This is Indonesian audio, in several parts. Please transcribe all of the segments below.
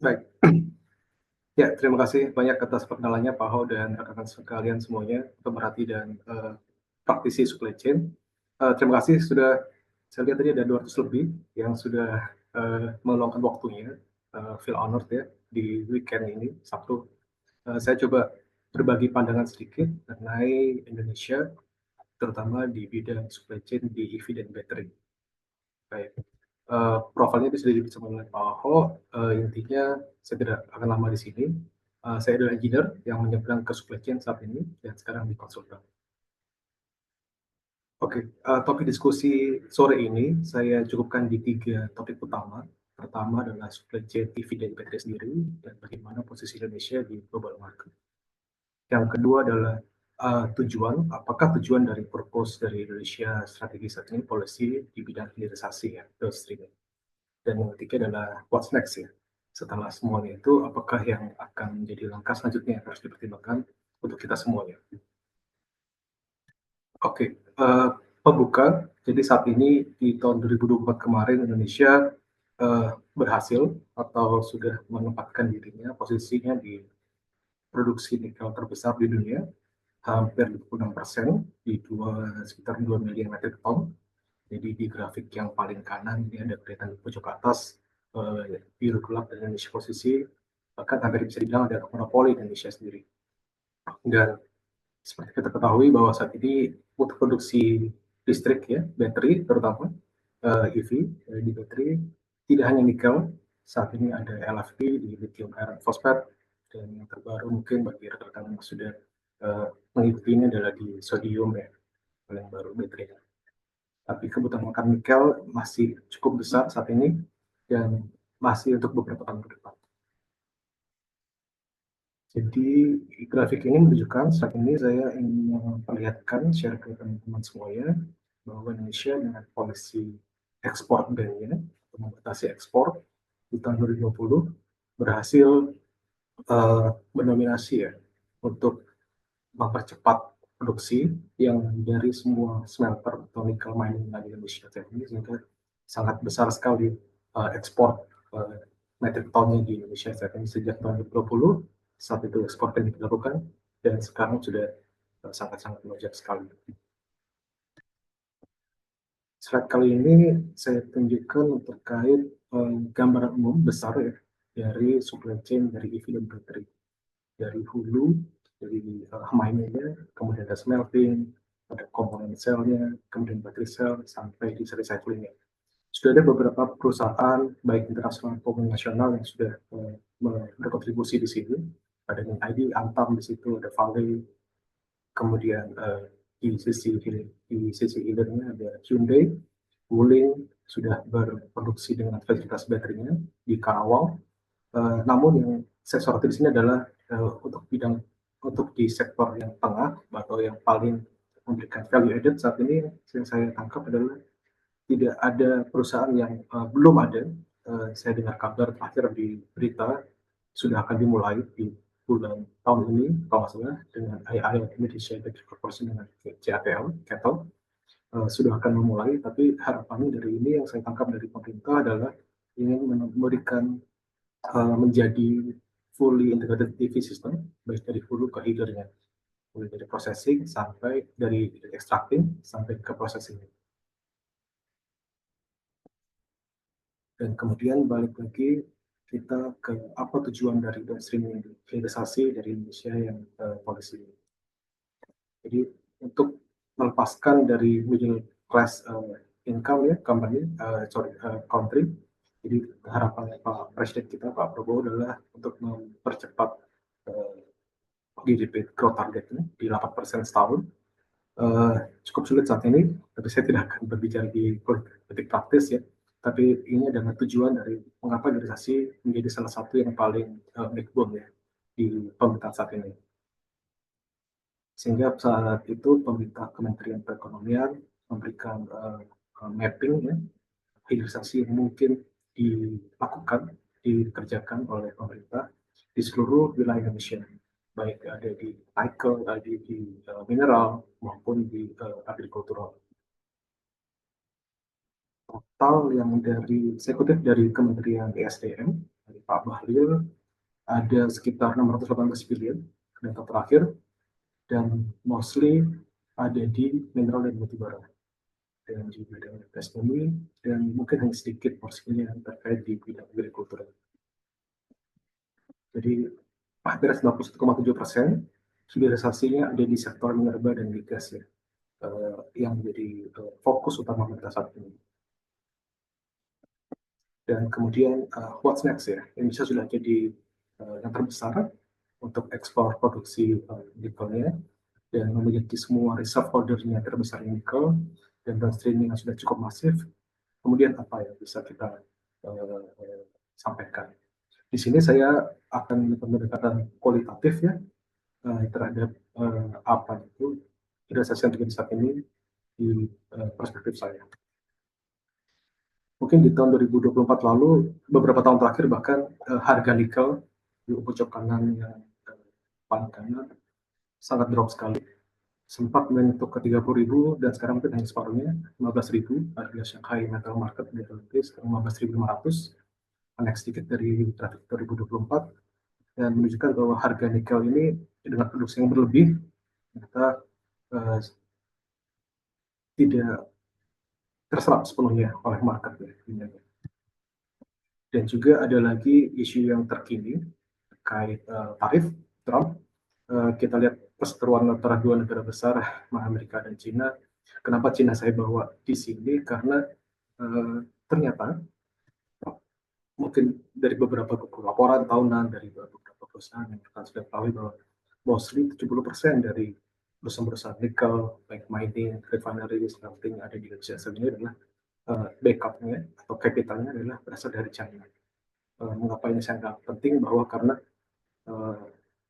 Baik. Ya, terima kasih banyak atas perkenalannya Pak Ho dan rekan-rekan sekalian semuanya, pemerhati dan praktisi supply chain. Terima kasih sudah, saya lihat tadi ada 200 lebih yang sudah meluangkan waktunya, feel honored ya, di weekend ini, Sabtu. Saya coba berbagi pandangan sedikit mengenai Indonesia, terutama di bidang supply chain di EV dan baterai. Baik. Profilnya bisa dibaca oleh Pak Ho. Intinya saya tidak akan lama di sini. Saya adalah engineer yang menyeberang ke supply chain saat ini dan sekarang di konsultan. Oke, topik diskusi sore ini saya cukupkan di 3 topik utama. Pertama adalah supply chain EV dan baterai sendiri dan bagaimana posisi Indonesia di global market. Yang kedua adalah tujuan, apakah tujuan dari purpose dari Indonesia strategi saat ini policy di bidang hilirisasi ya, downstream. Dan yang ketiga adalah what's next ya. Setelah semuanya itu, apakah yang akan menjadi langkah selanjutnya yang harus dipertimbangkan untuk kita semuanya. Oke, pembuka. Jadi saat ini di tahun 2024 kemarin Indonesia berhasil atau sudah menempatkan dirinya posisinya di produksi nikel terbesar di dunia, hampir 26% di sekitar 2 miliar metrik ton. Jadi di grafik yang paling kanan ini ada kelihatan di pojok atas biru gelap dan Indonesia posisi, bahkan hampir bisa dibilang ada monopoli Indonesia sendiri. Dan seperti kita ketahui bahwa saat ini untuk produksi listrik ya, baterai terutama EV di baterai tidak hanya nikel, saat ini ada LFP di lithium iron phosphate, dan yang terbaru mungkin bagi rekan-rekan yang sudah mengikuti ini adalah di sodium ya, paling baru baterai. Tapi kebutuhan makan nikel masih cukup besar saat ini dan masih untuk beberapa tahun ke depan. Jadi grafik ini menunjukkan saat ini saya ingin memperlihatkan share ke teman-teman semuanya bahwa Indonesia dengan polisi ekspor ban-nya atau membatasi ekspor di tahun 2020 berhasil mendominasi ya untuk mempercepat produksi yang dari semua smelter atau nikel mining di Indonesia saat ini, sehingga sangat besar sekali ekspor metric tonnya di Indonesia saat ini sejak tahun 2020. Saat itu ekspor yang dilakukan dan sekarang sudah sangat-sangat melonjak sekali. Slide kali ini saya tunjukkan terkait gambaran umum besar ya dari supply chain dari EV dan baterai, dari hulu, dari miningnya, kemudian ada smelting, ada komponen selnya, kemudian baterai sel sampai di recyclingnya. Sudah ada beberapa perusahaan baik internasional maupun nasional yang sudah berkontribusi di sini. Ada ID, Antam di situ, ada Vale, kemudian di sisi hilirnya ada Hyundai, Wuling sudah berproduksi dengan fasilitas baterainya di Karawang. Namun yang saya soroti di sini adalah untuk di sektor yang tengah atau yang paling memberikan value added saat ini yang saya tangkap adalah tidak ada perusahaan yang belum ada. Saya dengar kabar terakhir di berita sudah akan dimulai di bulan tahun ini kalau nggak salah dengan AI Indonesia Electric Corporation dengan CATL, Kettle, sudah akan memulai. Tapi harapannya dari ini yang saya tangkap dari pemerintah adalah ingin memberikan menjadi fully integrated EV system baik dari hulu ke hilirnya, mulai dari processing sampai dari extracting sampai ke processing. Dan kemudian balik lagi kita ke apa tujuan dari downstream hilirisasi dari Indonesia yang policy. Jadi untuk melepaskan dari middle class income ya country. Jadi harapan Pak Presiden kita Pak Prabowo adalah untuk mempercepat GDP growth targetnya di 8% setahun. Cukup sulit saat ini, tapi saya tidak akan berbicara di politik praktis ya. Tapi ini adalah tujuan dari mengapa hilirisasi menjadi salah satu yang paling backbone ya di pemerintahan saat ini. Sehingga saat itu pemerintah Kementerian Perekonomian memberikan mapping ya, hilirisasi yang mungkin dilakukan, dikerjakan oleh pemerintah di seluruh wilayah Indonesia, baik ada di nikel, ada di mineral maupun di agrikultural. Total yang dari saya kutip dari Kementerian ESDM dari Pak Bahlil ada sekitar 618 billion data terakhir, dan mostly ada di mineral dan batubara, dan di bidang gas bumi, dan mungkin hanya sedikit porsinya yang terkait di bidang agrikultur. Jadi hampir 91,7% hilirisasinya ada di sektor minerba dan migas ya, yang menjadi fokus utama kita saat ini. Dan kemudian what's next ya, Indonesia sudah jadi yang terbesar untuk ekspor produksi nikelnya, dan memiliki semua reserve holdernya terbesar nikel, dan downstreaming yang sudah cukup masif. Kemudian apa yang bisa kita sampaikan? Di sini saya akan pendekatan kualitatif ya, terhadap apa itu realisasi yang terjadi saat ini di perspektif saya. Mungkin di tahun 2024 lalu, beberapa tahun terakhir bahkan harga nikel di pojok kanan yang paling kanan sangat drop sekali. Sempat menyentuh ke 30.000 dan sekarang mungkin hanya separuhnya, 15.000. Harga Shanghai Metal Market di sekarang 15.500, naik sedikit dari grafik 2024, dan menunjukkan bahwa harga nikel ini dengan produksi yang berlebih ternyata tidak terserap sepenuhnya oleh market ya. Dan juga ada lagi isu yang terkini terkait tarif Trump. Kita lihat perseteruan antara dua negara besar, Amerika dan China. Kenapa China saya bawa di sini? Karena ternyata mungkin dari beberapa laporan tahunan dari beberapa perusahaan yang kita sudah tahu bahwa mostly 70% dari perusahaan-perusahaan nikel, baik mining, refinery, smelting ada di Indonesia sebenarnya adalah backupnya atau capitalnya adalah berasal dari China. Mengapa ini sangat penting? Bahwa karena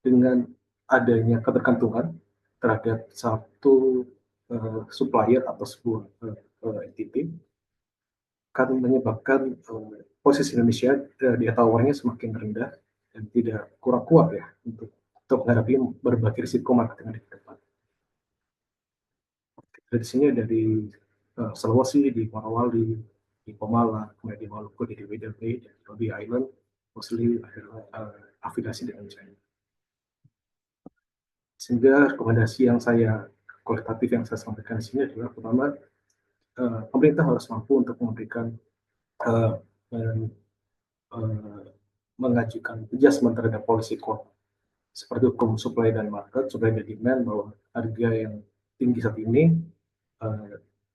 dengan adanya ketergantungan terhadap satu supplier atau sebuah entity akan menyebabkan posisi Indonesia di tawarnya semakin rendah dan tidak kurang kuat ya untuk menghadapi berbagai risiko market yang ada di depan. Dari sini dari Sulawesi, di Morowali, di Pomala, kemudian di Maluku, di Weda Bay, dan Robben Island, mostly adalah afiliasi dengan China. Sehingga rekomendasi yang saya kualitatif yang saya sampaikan di sini adalah pertama, pemerintah harus mampu untuk memberikan mengajukan adjustment terhadap policy core seperti hukum supply dan market, supply dan demand, bahwa harga yang tinggi saat ini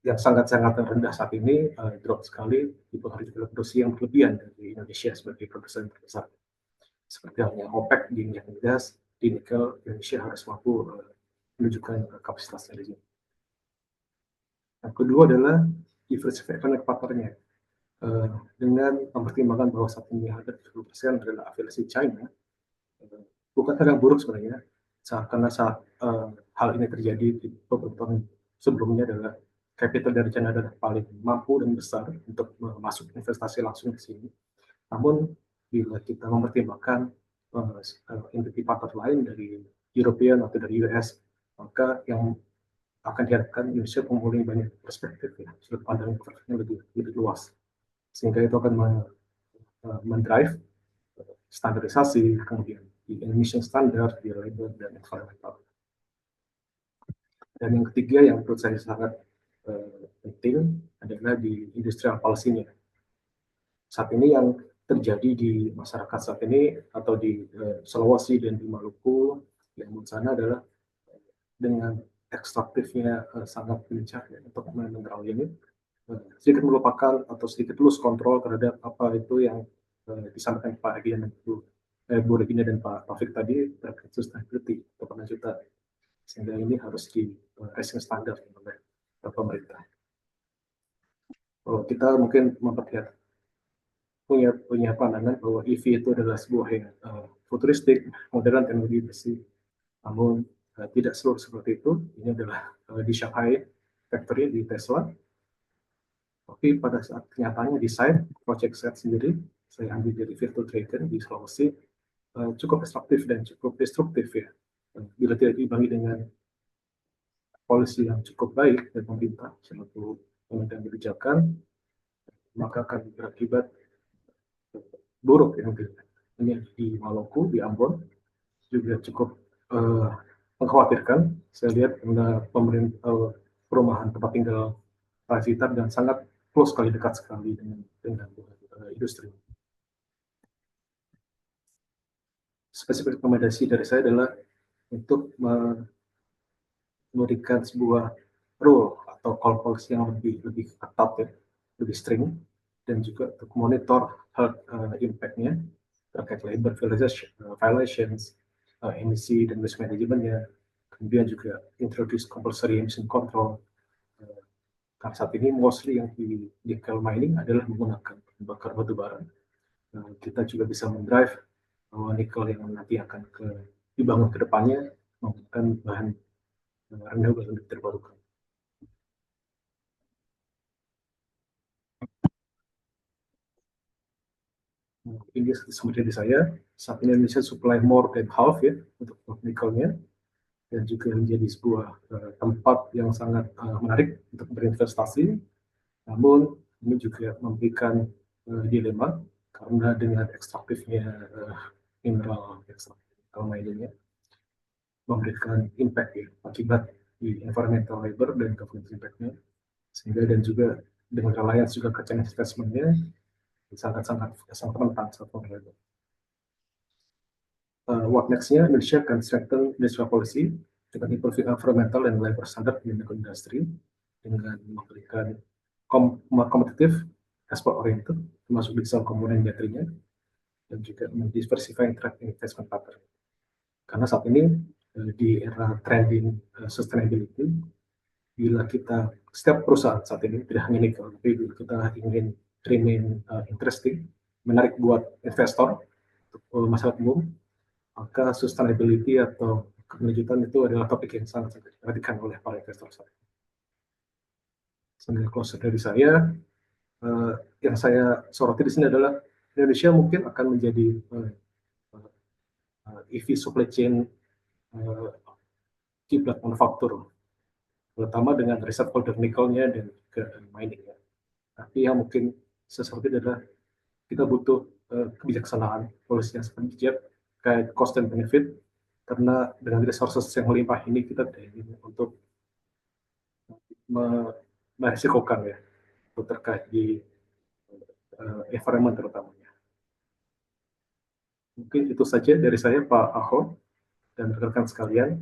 yang sangat-sangat rendah saat ini drop sekali dipengaruhi oleh produksi yang berlebihan dari Indonesia sebagai produsen terbesar. Seperti halnya OPEC di minyak dan gas, di nikel, Indonesia harus mampu menunjukkan kapasitasnya di sini. Yang kedua adalah diversifikasi partnernya. Dengan mempertimbangkan bahwa saat ini hampir 70% adalah afiliasi China, bukan hal yang buruk sebenarnya, karena saat hal ini terjadi di beberapa tahun sebelumnya adalah capital dari China adalah paling mampu dan besar untuk masuk investasi langsung di sini. Namun bila kita mempertimbangkan entity partner lain dari European atau dari US, maka yang akan diharapkan Indonesia mempunyai banyak perspektif ya, sudut pandang yang lebih luas, sehingga itu akan mendrive standarisasi, kemudian di emission standard, di labor dan environmental. Dan yang ketiga yang menurut saya sangat penting adalah di industrial policy-nya. Saat ini yang terjadi di masyarakat saat ini atau di Sulawesi dan di Maluku yang menurut sana adalah dengan ekstraktifnya sangat lincah ya, untuk mineral ini, sedikit melupakan atau sedikit lose kontrol terhadap apa itu yang disampaikan Pak Regina dan Bu Regina dan Pak Taufik tadi terkait sustainability atau kelanjutan, sehingga ini harus di raising standar oleh pemerintah. Kita mungkin memperlihatkan punya pandangan bahwa EV itu adalah sebuah yang futuristik, modern, teknologi bersih. Namun tidak seluruh seperti itu. Ini adalah di Shanghai factory di Tesla. Tapi pada saat kenyataannya di site project set sendiri, saya ambil dari Virtual Dragon di Sulawesi, cukup destruktif dan cukup destruktif ya. Bila tidak diimbangi dengan polisi yang cukup baik dari pemerintah selaku pengambil kebijakan, maka akan berakibat buruk yang ini di Maluku, di Ambon juga cukup mengkhawatirkan. Saya lihat karena pemerintah perumahan tempat tinggal sekitar dan sangat close sekali, dekat sekali dengan industri. Spesifik rekomendasi dari saya adalah untuk memberikan sebuah rule atau call policy yang lebih ketat ya, lebih string, dan juga untuk monitor health impact-nya terkait labor violations, emisi dan waste management-nya. Kemudian juga introduce compulsory emission control. Karena saat ini mostly yang di nickel mining adalah menggunakan bakar batu bara. Kita juga bisa mendrive bahwa nikel yang nanti akan dibangun ke depannya menggunakan bahan renewable energi terbarukan. Ini seperti di saya, saat ini Indonesia supply more than half ya untuk nikelnya, dan juga menjadi sebuah tempat yang sangat menarik untuk berinvestasi. Namun ini juga memberikan dilema karena dengan ekstraktifnya mineral miningnya memberikan impact ya, akibat di environmental labor dan government impact-nya, sehingga dan juga dengan reliance juga ke Chinese investment-nya sangat rentan sangat vulnerable. What next-nya, Indonesia akan strengthen industrial policy dengan improving environmental and labor standard in the industry dengan memberikan kompetitif, export oriented, termasuk digital komponen baterainya, dan juga mendiversify investment pattern. Karena saat ini di era trending sustainability, bila kita setiap perusahaan saat ini tidak hanya nikel, tapi kita ingin remain interesting, menarik buat investor, untuk masyarakat umum, maka sustainability atau keberlanjutan itu adalah topik yang sangat diperhatikan oleh para investor saat ini. Sambil close dari saya, yang saya soroti di sini adalah Indonesia mungkin akan menjadi EV supply chain kiblat manufaktur, terutama dengan riset holder nikelnya dan ke miningnya. Tapi yang mungkin sesuatu adalah kita butuh kebijaksanaan polisi yang sangat bijak kayak cost and benefit, karena dengan resources yang melimpah ini kita ingin untuk meresikokan ya untuk terkait di environment terutamanya. Mungkin itu saja dari saya Pak Aho dan rekan-rekan sekalian.